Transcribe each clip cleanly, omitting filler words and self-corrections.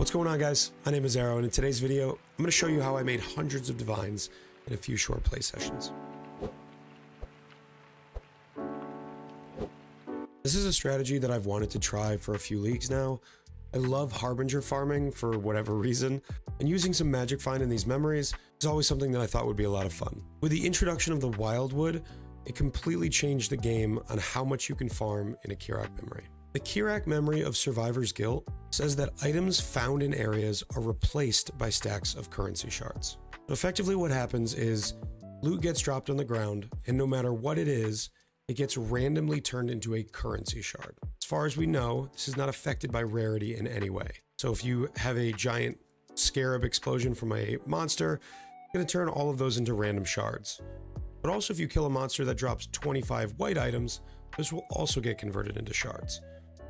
What's going on, guys? My name is Arrow, and in today's video, I'm going to show you how I made hundreds of divines in a few short play sessions. This is a strategy that I've wanted to try for a few leagues now. I love Harbinger farming for whatever reason, and using some Magic Find in these memories is always something that I thought would be a lot of fun. With the introduction of the Wildwood, it completely changed the game on how much you can farm in a Kirac memory. The Kirac memory of Survivor's Guilt says that items found in areas are replaced by stacks of currency shards. So effectively what happens is loot gets dropped on the ground, and no matter what it is, it gets randomly turned into a currency shard. As far as we know, this is not affected by rarity in any way. So if you have a giant scarab explosion from a monster, it's going to turn all of those into random shards. But also if you kill a monster that drops 25 white items, this will also get converted into shards.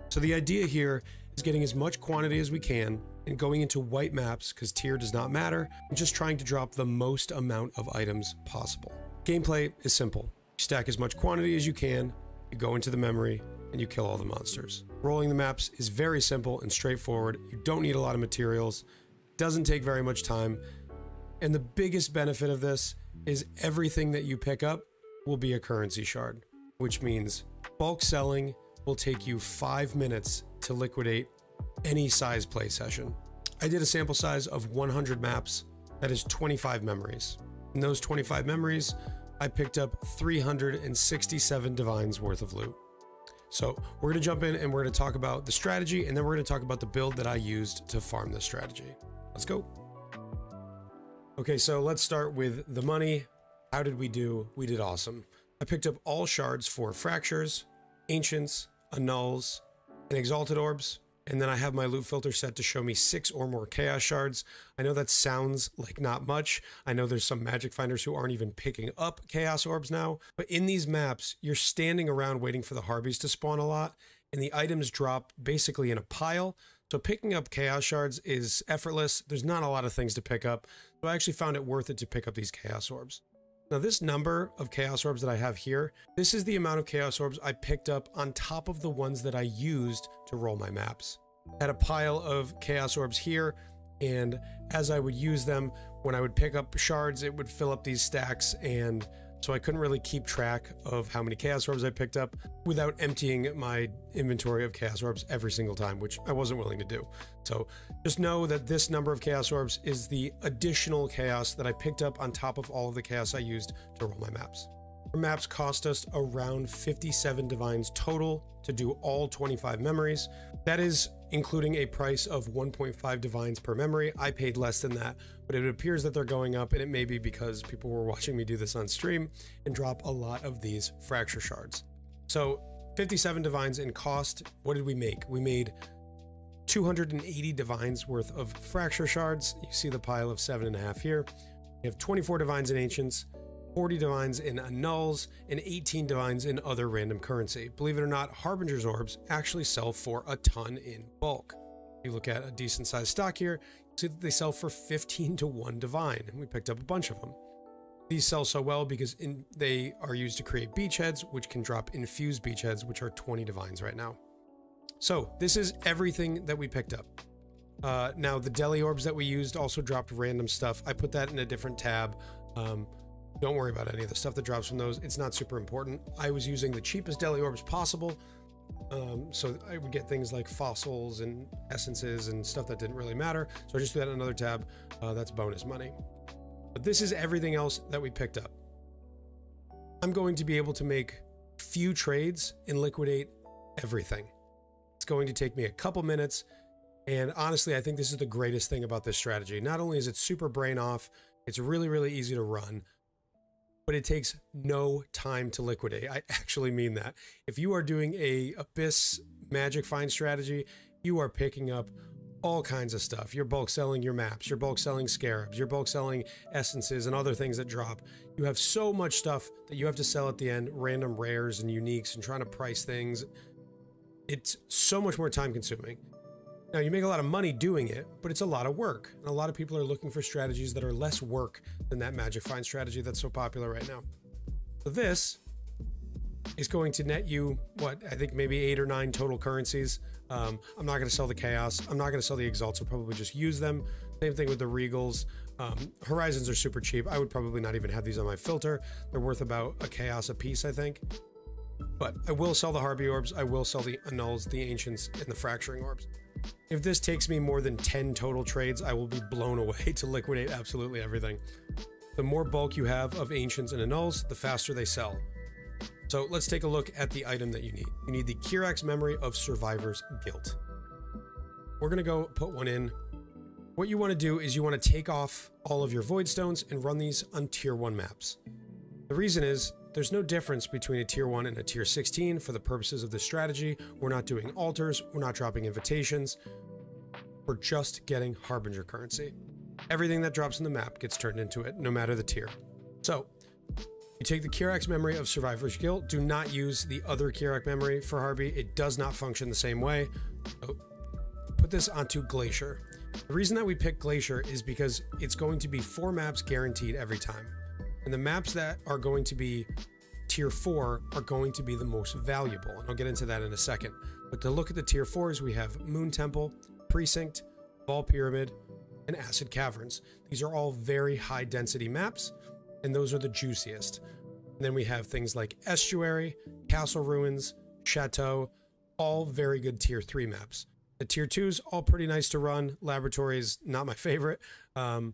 So the idea here is getting as much quantity as we can and going into white maps because tier does not matter, and just trying to drop the most amount of items possible. Gameplay is simple. You stack as much quantity as you can, you go into the memory, and you kill all the monsters. Rolling the maps is very simple and straightforward. You don't need a lot of materials, doesn't take very much time, and the biggest benefit of this is everything that you pick up will be a currency shard, which means bulk selling will take you 5 minutes to liquidate any size play session. I did a sample size of 100 maps, that is 25 memories. In those 25 memories, I picked up 367 divines worth of loot. So we're gonna jump in and we're gonna talk about the strategy, and then we're gonna talk about the build that I used to farm this strategy. Let's go. Okay, so let's start with the money. How did we do? We did awesome. I picked up all shards for fractures, ancients, annuls, and exalted orbs, and then I have my loot filter set to show me 6 or more chaos shards. I know that sounds like not much. I know there's some magic finders who aren't even picking up chaos orbs now, but in these maps, you're standing around waiting for the Harbies to spawn a lot, and the items drop basically in a pile. So picking up chaos shards is effortless. There's not a lot of things to pick up, so I actually found it worth it to pick up these chaos orbs. Now this number of chaos orbs that I have here, this is the amount of chaos orbs I picked up on top of the ones that I used to roll my maps. I had a pile of chaos orbs here, and as I would use them, when I would pick up shards, it would fill up these stacks, and so I couldn't really keep track of how many chaos orbs I picked up without emptying my inventory of chaos orbs every single time, which I wasn't willing to do. So just know that this number of chaos orbs is the additional chaos that I picked up on top of all of the chaos I used to roll my maps. Our maps cost us around 57 divines total to do all 25 memories. That is including a price of 1.5 divines per memory. I paid less than that, but it appears that they're going up, and it may be because people were watching me do this on stream and drop a lot of these fracture shards. So 57 divines in cost. What did we make? We made 280 divines worth of fracture shards. You see the pile of 7.5 here. We have 24 divines in ancients, 40 divines in annuls, and 18 divines in other random currency. Believe it or not, Harbinger's orbs actually sell for a ton in bulk. You look at a decent sized stock here, you see that they sell for 15 to 1 divine, and we picked up a bunch of them. These sell so well because they are used to create beachheads, which can drop infused beachheads, which are 20 divines right now. So this is everything that we picked up. Now the deli orbs that we used also dropped random stuff. I put that in a different tab. Don't worry about any of the stuff that drops from those. It's not super important. I was using the cheapest deli orbs possible. So I would get things like fossils and essences and stuff that didn't really matter. So I just threw that in another tab. That's bonus money. But this is everything else that we picked up. I'm going to be able to make few trades and liquidate everything. It's going to take me a couple minutes. And honestly, I think this is the greatest thing about this strategy. Not only is it super brain off, it's really, really easy to run, but it takes no time to liquidate. I actually mean that. If you are doing a Abyss Magic Find strategy, you are picking up all kinds of stuff. You're bulk selling your maps, you're bulk selling scarabs, you're bulk selling essences and other things that drop. You have so much stuff that you have to sell at the end, random rares and uniques, and trying to price things. It's so much more time consuming. Now, you make a lot of money doing it, but it's a lot of work. And a lot of people are looking for strategies that are less work than that Magic Find strategy that's so popular right now. So this is going to net you, what, I think maybe 8 or 9 total currencies. I'm not going to sell the Chaos. I'm not going to sell the Exalts. I'll probably just use them. Same thing with the Regals. Horizons are super cheap. I would probably not even have these on my filter. They're worth about a Chaos a piece, I think. But I will sell the Harpy Orbs. I will sell the Annuls, the Ancients, and the Fracturing Orbs. If this takes me more than 10 total trades, I will be blown away to liquidate absolutely everything. The more bulk you have of Ancients and Annuls, the faster they sell. So let's take a look at the item that you need. You need the Kirac's Memory of Survivor's Guilt. We're going to go put one in. What you want to do is you want to take off all of your Void Stones and run these on tier 1 maps. The reason is there's no difference between a tier 1 and a tier 16 for the purposes of this strategy. We're not doing altars. We're not dropping invitations. We're just getting Harbinger currency. Everything that drops in the map gets turned into it, no matter the tier. So you take the Kirac's Memory of Survivor's Guilt. Do not use the other Kirac memory for Harpy. It does not function the same way. So put this onto Glacier. The reason that we pick Glacier is because it's going to be 4 maps guaranteed every time. And the maps that are going to be tier 4 are going to be the most valuable. And I'll get into that in a second. But to look at the tier 4s, we have Moon Temple, Precinct, Ball Pyramid, and Acid Caverns. These are all very high density maps, and those are the juiciest. And then we have things like Estuary, Castle Ruins, Chateau, all very good tier 3 maps. The tier 2s, all pretty nice to run. Laboratory is not my favorite. And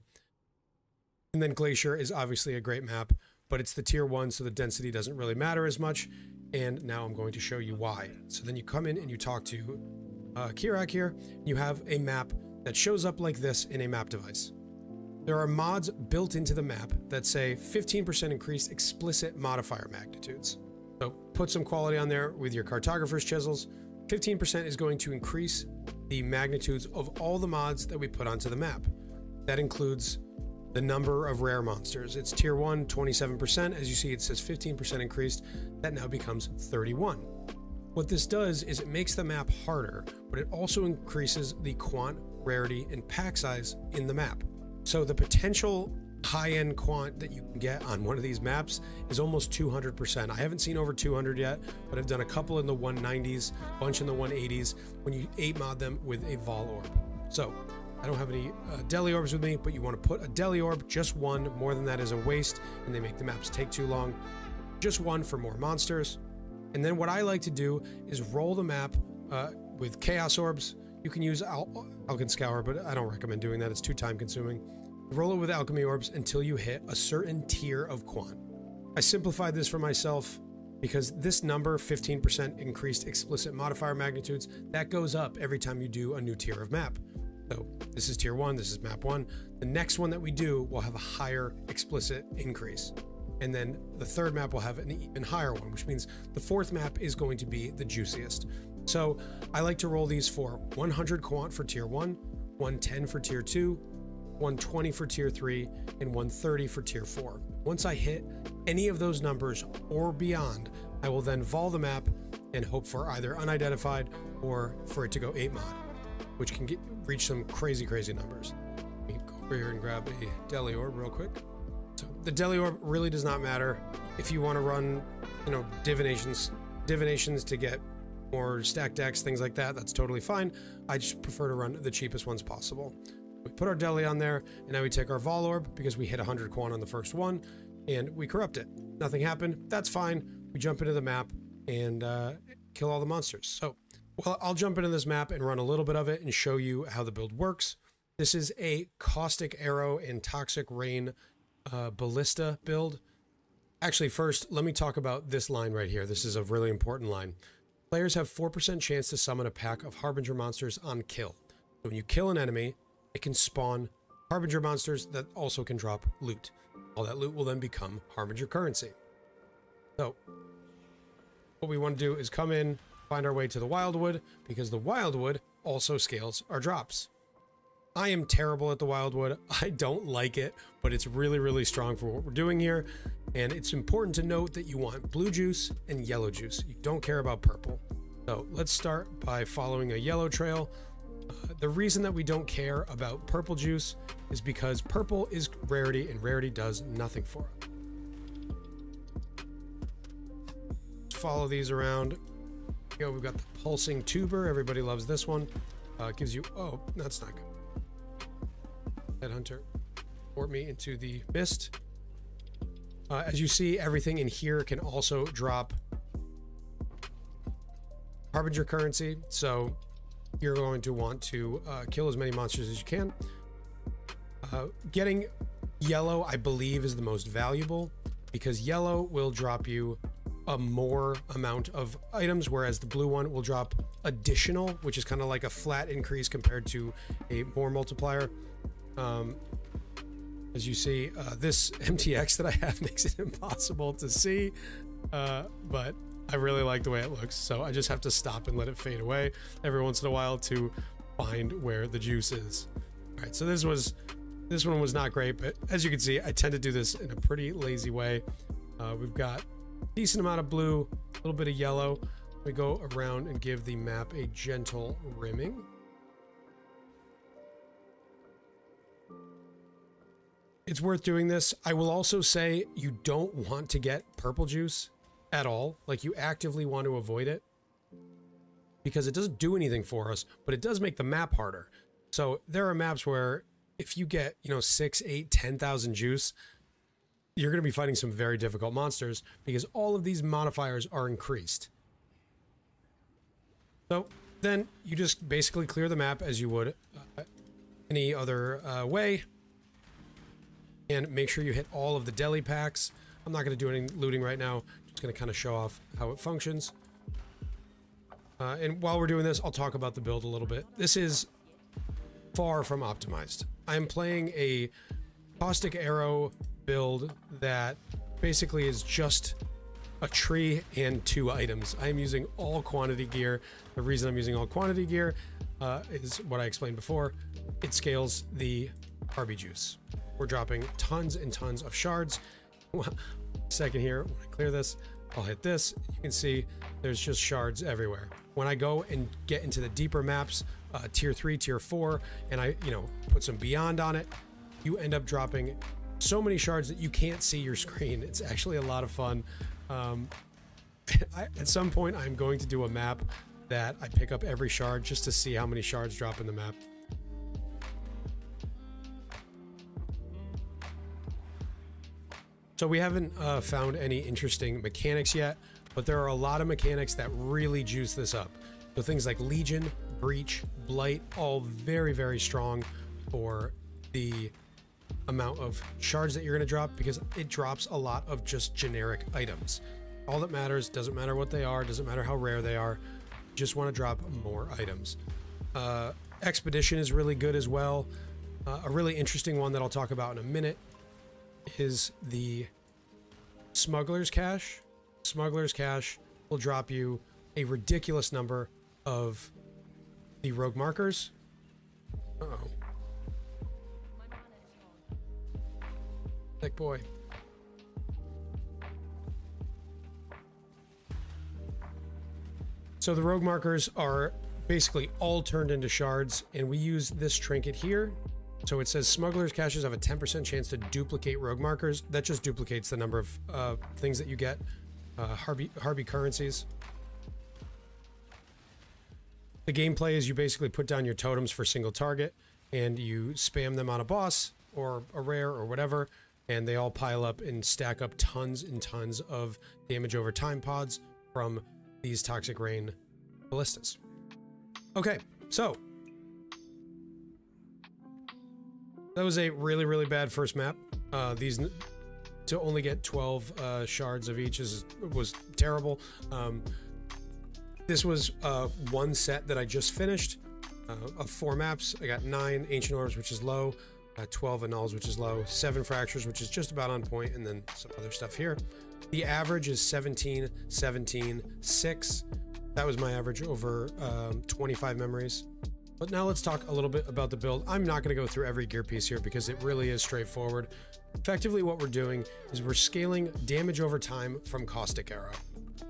then Glacier is obviously a great map, but it's the tier 1, so the density doesn't really matter as much. And now I'm going to show you why. So then you come in and you talk to Kirac here. You have a map that shows up like this in a map device. There are mods built into the map that say 15% increased explicit modifier magnitudes. So put some quality on there with your cartographer's chisels. 15% is going to increase the magnitudes of all the mods that we put onto the map. That includes the number of rare monsters. It's tier 1, 27%. As you see, it says 15% increased. That now becomes 31. What this does is it makes the map harder, but it also increases the quant, rarity, and pack size in the map. So the potential high-end quant that you can get on one of these maps is almost 200%. I haven't seen over 200 yet, but I've done a couple in the 190s, a bunch in the 180s, when you 8 mod them with a Vol Orb. So I don't have any Deli Orbs with me, but you want to put a Deli Orb, just one. More than that is a waste, and they make the maps take too long. Just one for more monsters. And then what I like to do is roll the map with Chaos Orbs. You can use Alchemy Scour, but I don't recommend doing that. It's too time consuming. Roll it with Alchemy Orbs until you hit a certain tier of quant. I simplified this for myself because this number, 15% increased explicit modifier magnitudes, that goes up every time you do a new tier of map. So this is tier 1, this is map 1. The next one that we do will have a higher explicit increase. And then the third map will have an even higher one, which means the fourth map is going to be the juiciest. So I like to roll these for 100 quant for tier 1, 110 for tier 2, 120 for tier 3, and 130 for tier 4. Once I hit any of those numbers or beyond, I will then vol the map and hope for either unidentified or for it to go 8 mod, which can reach some crazy numbers. Let me go over here and grab a Deli Orb real quick. So the Deli Orb really does not matter. If you want to run, divinations to get more stack decks, things like that, that's totally fine. I just prefer to run the cheapest ones possible. We put our Deli on there, and now we take our Vol Orb because we hit 100 quant on the first one, and we corrupt it. Nothing happened. That's fine. We jump into the map and kill all the monsters. So, well, I'll jump into this map and run a little bit of it and show you how the build works. This is a Caustic Arrow and Toxic Rain Ballista build. Actually, first, let me talk about this line right here. This is a really important line. Players have 4% chance to summon a pack of Harbinger monsters on kill. So when you kill an enemy, it can spawn Harbinger monsters that also can drop loot. All that loot will then become Harbinger currency. So what we want to do is come in, find our way to the Wildwood, because the Wildwood also scales our drops. I am terrible at the Wildwood. I don't like it, but it's really strong for what we're doing here. And it's important to note that you want blue juice and yellow juice. You don't care about purple. So let's start by following a yellow trail. The reason that we don't care about purple juice is because purple is rarity and rarity does nothing for us. follow these around. Here we've got the pulsing tuber. Everybody loves this one. It gives you, oh, that's not good. Headhunter, port me into the mist. As you see, everything in here can also drop Harbinger currency, so you're going to want to kill as many monsters as you can. Getting yellow, I believe, is the most valuable, because yellow will drop you a more amount of items, whereas the blue one will drop additional, which is kind of like a flat increase compared to a more multiplier. As you see, this MTX that I have makes it impossible to see, but I really like the way it looks, so I just have to stop and let it fade away every once in a while to find where the juice is. All right, so this one was not great, but as you can see, I tend to do this in a pretty lazy way. We've got a decent amount of blue, a little bit of yellow. We go around and give the map a gentle rimming. It's worth doing this. I will also say you don't want to get purple juice at all. Like, you actively want to avoid it because it doesn't do anything for us, but it does make the map harder. So there are maps where if you get, 6, 8, 10,000 juice, you're going to be fighting some very difficult monsters because all of these modifiers are increased. So then you just basically clear the map as you would any other way, and make sure you hit all of the deli packs. I'm not going to do any looting right now. Just going to kind of show off how it functions. And while we're doing this, I'll talk about the build a little bit. This is far from optimized. I'm playing a Caustic Arrow build that basically is just a tree and 2 items. I am using all quantity gear. The reason I'm using all quantity gear is what I explained before. It scales the Harby juice. We're dropping tons and tons of shards. Second here, when I clear this, I'll hit this. You can see there's just shards everywhere. When I go and get into the deeper maps, tier 3, tier 4, and I, put some beyond on it, you end up dropping so many shards that you can't see your screen. It's actually a lot of fun. At some point, I'm going to do a map that I pick up every shard just to see how many shards drop in the map. So we haven't found any interesting mechanics yet, but there are a lot of mechanics that really juice this up. So things like Legion, Breach, Blight, all very, very strong for the amount of shards that you're going to drop, because it drops a lot of just generic items. All that matters, doesn't matter what they are, doesn't matter how rare they are, just want to drop more items. Expedition is really good as well. A really interesting one that I'll talk about in a minute is the Smuggler's Cache. Smuggler's Cache will drop you a ridiculous number of the rogue markers. Uh-oh. Thick boy. So the rogue markers are basically all turned into shards, and we use this trinket here. So it says Smuggler's Caches have a 10% chance to duplicate rogue markers. That just duplicates the number of things that you get, Harby currencies. The gameplay is you basically put down your totems for single target, and you spam them on a boss or a rare or whatever, and they all pile up and stack up tons and tons of damage over time pods from these Toxic Rain ballistas. Okay, so that was a really, really bad first map. These to only get 12 shards of each was terrible. This was one set that I just finished of 4 maps. I got 9 Ancient Orbs, which is low, 12 Annals, which is low, 7 Fractures, which is just about on point, and then some other stuff here. The average is 17, 17, 6. That was my average over 25 memories. But now let's talk a little bit about the build. I'm not going to go through every gear piece here because it really is straightforward. Effectively, what we're doing is we're scaling damage over time from Caustic Arrow.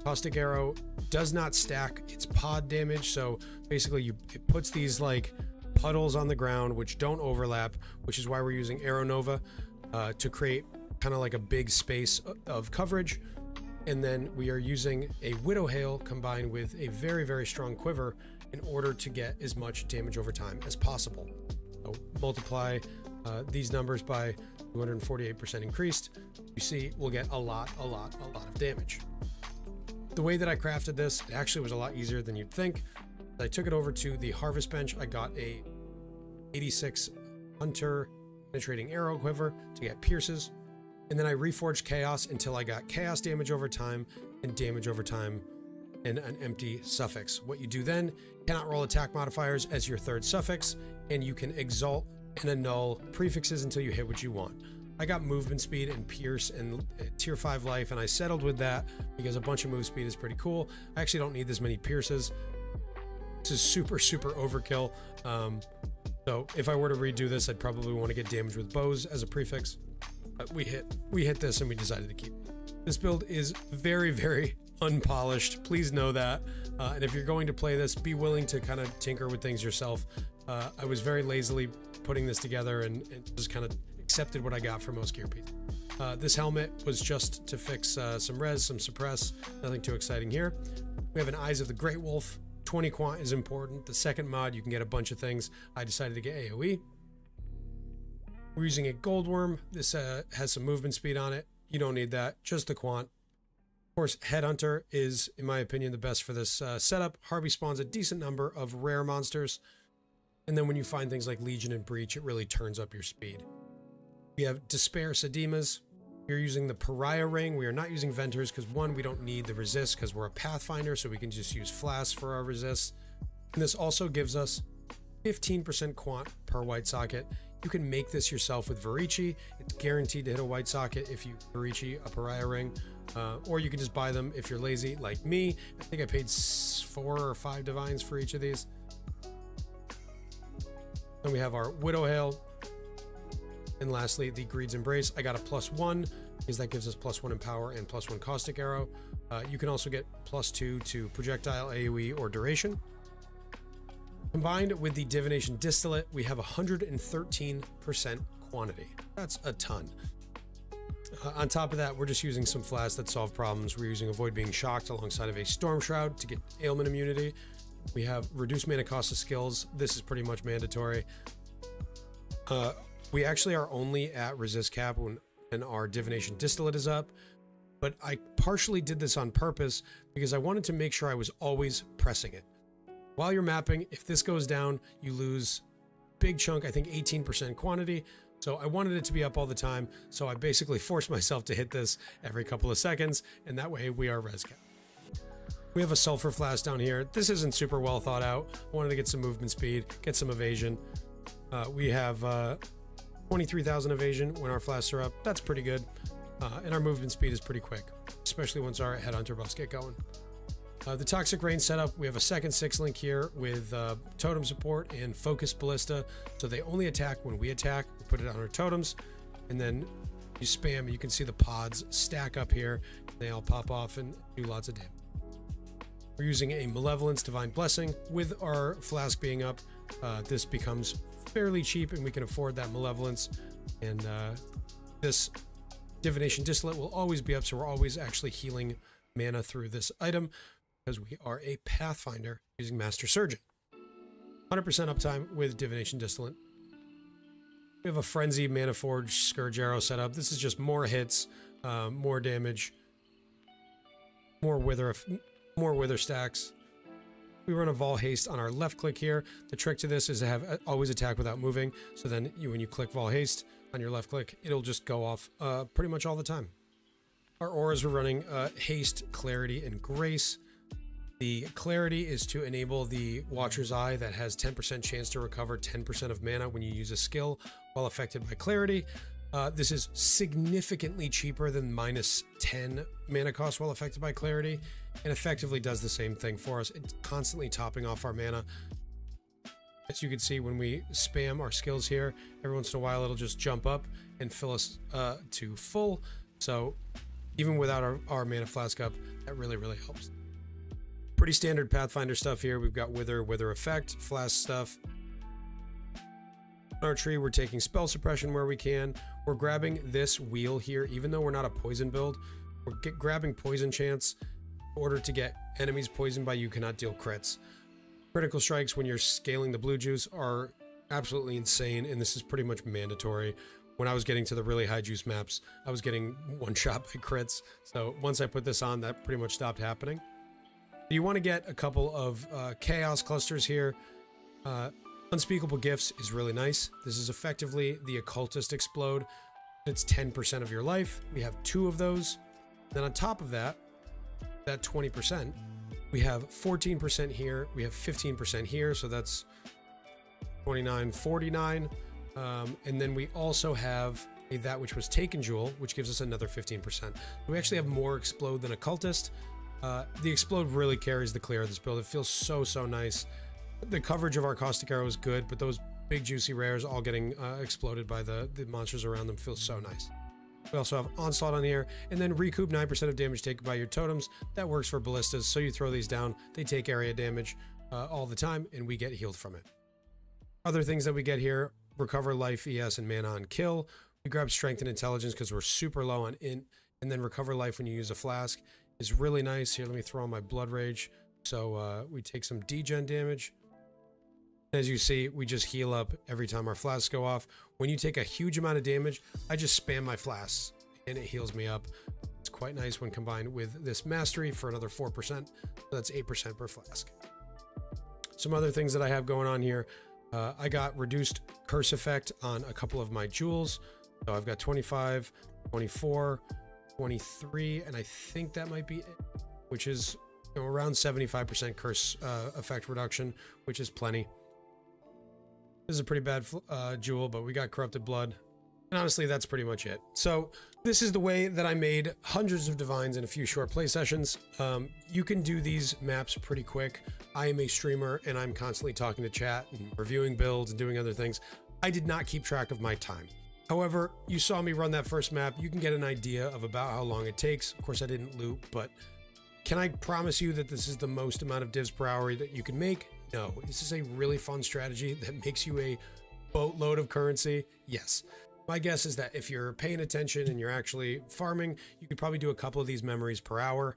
Caustic Arrow does not stack its pod damage, so basically it puts these like puddles on the ground which don't overlap, which is why we're using Arrow Nova to create kind of like a big space of coverage. And then we are using a Widow Hail combined with a very, very strong quiver in order to get as much damage over time as possible. So multiply these numbers by 248% increased. You see, we'll get a lot of damage. The way that I crafted this, it actually was a lot easier than you'd think. I took it over to the harvest bench. I got a 86 Hunter penetrating arrow quiver to get pierces. And then I reforged chaos until I got chaos damage over time and damage over time and an empty suffix. What you do then, cannot roll attack modifiers as your third suffix, and you can exalt and annul prefixes until you hit what you want. I got movement speed and pierce and tier 5 life, and I settled with that because a bunch of move speed is pretty cool. I actually don't need this many pierces. This is super overkill. So if I were to redo this, I'd probably want to get damage with bows as a prefix. But we hit this and we decided to keep it. This build is very unpolished. Please know that. And if you're going to play this, be willing to kind of tinker with things yourself. I was very lazily putting this together and just kind of accepted what I got for most gear pieces. This helmet was just to fix some res, some suppress, nothing too exciting here. We have an Eyes of the Great Wolf. 20 quant is important. The second mod, you can get a bunch of things. I decided to get AoE. We're using a gold worm. This has some movement speed on it. You don't need that, just the quant. Of course, Headhunter is, in my opinion, the best for this setup. Harvey spawns a decent number of rare monsters. And then when you find things like Legion and Breach, it really turns up your speed. We have Despair Sedimas. We're using the Pariah Ring. We are not using Venters because, one, we don't need the resist because we're a Pathfinder, so we can just use Flasks for our resists. And this also gives us 15% quant per white socket. You can make this yourself with Varici. It's guaranteed to hit a white socket if you Varici a Pariah Ring. Or you can just buy them if you're lazy, like me. I think I paid 4 or 5 divines for each of these. Then we have our Widow Hail. And lastly, the Greed's Embrace. I got a +1 because that gives us +1 in power and +1 Caustic Arrow. You can also get +2 to projectile, AoE, or duration. Combined with the Divination Distillate, we have 113% quantity. That's a ton. On top of that, we're just using some flasks that solve problems. We're using Avoid Being Shocked alongside of a Storm Shroud to get ailment immunity. We have Reduced Mana Cost of Skills. This is pretty much mandatory. We actually are only at resist cap when our Divination Distillate is up, but I partially did this on purpose because I wanted to make sure I was always pressing it. While you're mapping, if this goes down, you lose big chunk, I think 18% quantity. So I wanted it to be up all the time. So I basically forced myself to hit this every couple of seconds, and that way we are res cap. We have a Sulfur Flask down here. This isn't super well thought out. I wanted to get some movement speed, get some evasion. We have 23,000 evasion when our flasks are up. That's pretty good. And our movement speed is pretty quick, especially once our Headhunter buffs get going. The Toxic Rain setup, we have a second 6-link here with totem support and focused ballista. So they only attack when we attack. We put it on our totems, and then you spam. You can see the pods stack up here. They all pop off and do lots of damage. We're using a Malevolence Divine Blessing. With our flask being up, this becomes fairly cheap and we can afford that Malevolence. And this Divination Distillate will always be up, so we're always actually healing mana through this item because we are a Pathfinder using Master Surgeon. 100% uptime with Divination Distillate. We have a Frenzy Mana Forge Scourge Arrow setup. This is just more hits, more damage, more wither stacks. We run a Vol Haste on our left click here. The trick to this is to have always attack without moving. So then when you click Vol Haste on your left click, it'll just go off pretty much all the time. Our auras, we're running Haste, Clarity, and Grace. The Clarity is to enable the Watcher's Eye that has 10% chance to recover 10% of mana when you use a skill while affected by Clarity. This is significantly cheaper than -10 mana cost while affected by Clarity, and effectively does the same thing for us. It's constantly topping off our mana. As you can see, when we spam our skills here, every once in a while it'll just jump up and fill us to full. So even without our mana flask up, that really helps. Pretty standard Pathfinder stuff here. We've got Wither Effect, Flask stuff. On our tree, we're taking spell suppression where we can. We're grabbing this wheel here, even though we're not a poison build. We're grabbing poison chance. In order to get enemies poisoned by you cannot deal crits. Critical strikes when you're scaling the blue juice are absolutely insane, and this is pretty much mandatory. When I was getting to the really high juice maps, I was getting one shot by crits. So once I put this on, that pretty much stopped happening. You want to get a couple of chaos clusters here. Unspeakable Gifts is really nice. This is effectively the Occultist Explode. It's 10% of your life. We have 2 of those. Then on top of that, that 20%, we have 14% here. We have 15% here. So that's 29, 49. And then we also have a That Which Was Taken Jewel, which gives us another 15%. We actually have more Explode than Occultist. The Explode really carries the clear of this build. It feels so, so nice. The coverage of our Caustic Arrow is good, but those big juicy rares all getting exploded by the monsters around them feels so nice. We also have Onslaught on here, and then recoup 9% of damage taken by your totems. That works for ballistas, so you throw these down, they take area damage all the time, and we get healed from it. Other things that we get here, recover life, ES, and mana on kill. We grab strength and intelligence because we're super low on int, and then recover life when you use a flask is really nice. Here, let me throw on my blood rage. So we take some degen damage. As you see, we just heal up every time our flasks go off. When you take a huge amount of damage, I just spam my flasks and it heals me up. It's quite nice when combined with this mastery for another 4%. So that's 8% per flask. Some other things that I have going on here. I got reduced curse effect on a couple of my jewels. So I've got 25, 24, 23, and I think that might be it, which is around 75% curse effect reduction, which is plenty. This is a pretty bad jewel, but we got Corrupted Blood. And honestly, that's pretty much it. So this is the way that I made hundreds of divines in a few short play sessions. You can do these maps pretty quick. I am a streamer and I'm constantly talking to chat and reviewing builds and doing other things. I did not keep track of my time. However, you saw me run that first map. You can get an idea of about how long it takes. Of course, I didn't loot, but can I promise you that this is the most amount of divs per hour that you can make? No. This is a really fun strategy that makes you a boatload of currency. Yes. My guess is that if you're paying attention and you're actually farming, you could probably do a couple of these memories per hour.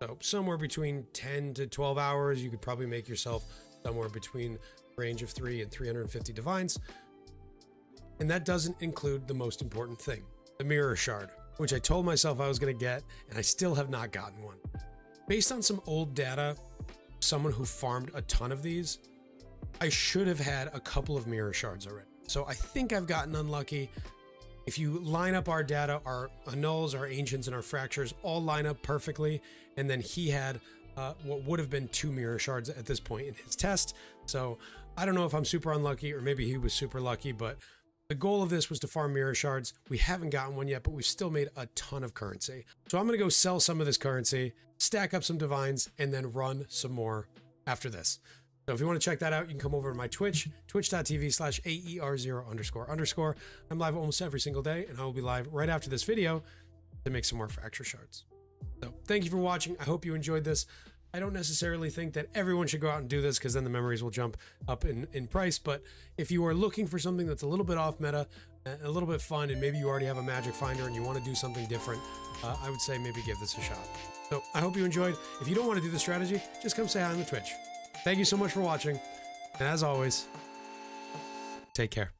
So somewhere between 10 to 12 hours, you could probably make yourself somewhere between range of 3 and 350 divines. And that doesn't include the most important thing, the Mirror Shard, which I told myself I was going to get, and I still have not gotten one. Based on some old data, someone who farmed a ton of these, I should have had a couple of Mirror Shards already. So I think I've gotten unlucky. If you line up our data, our annuls, our ancients, and our fractures all line up perfectly, and then he had what would have been 2 Mirror Shards at this point in his test. So I don't know if I'm super unlucky or maybe he was super lucky, but the goal of this was to farm Mirror Shards. We haven't gotten one yet, but we've still made a ton of currency. So I'm going to go sell some of this currency, stack up some divines, and then run some more after this. So if you want to check that out, you can come over to my Twitch, twitch.tv/AER0___. I'm live almost every single day, and I will be live right after this video to make some more fracture shards. So thank you for watching. I hope you enjoyed this. I don't necessarily think that everyone should go out and do this because then the memories will jump up in price. But if you are looking for something that's a little bit off meta, a little bit fun, and maybe you already have a magic finder and you want to do something different, I would say maybe give this a shot. So I hope you enjoyed. If you don't want to do the strategy, just come say hi on the Twitch. Thank you so much for watching. And as always, take care.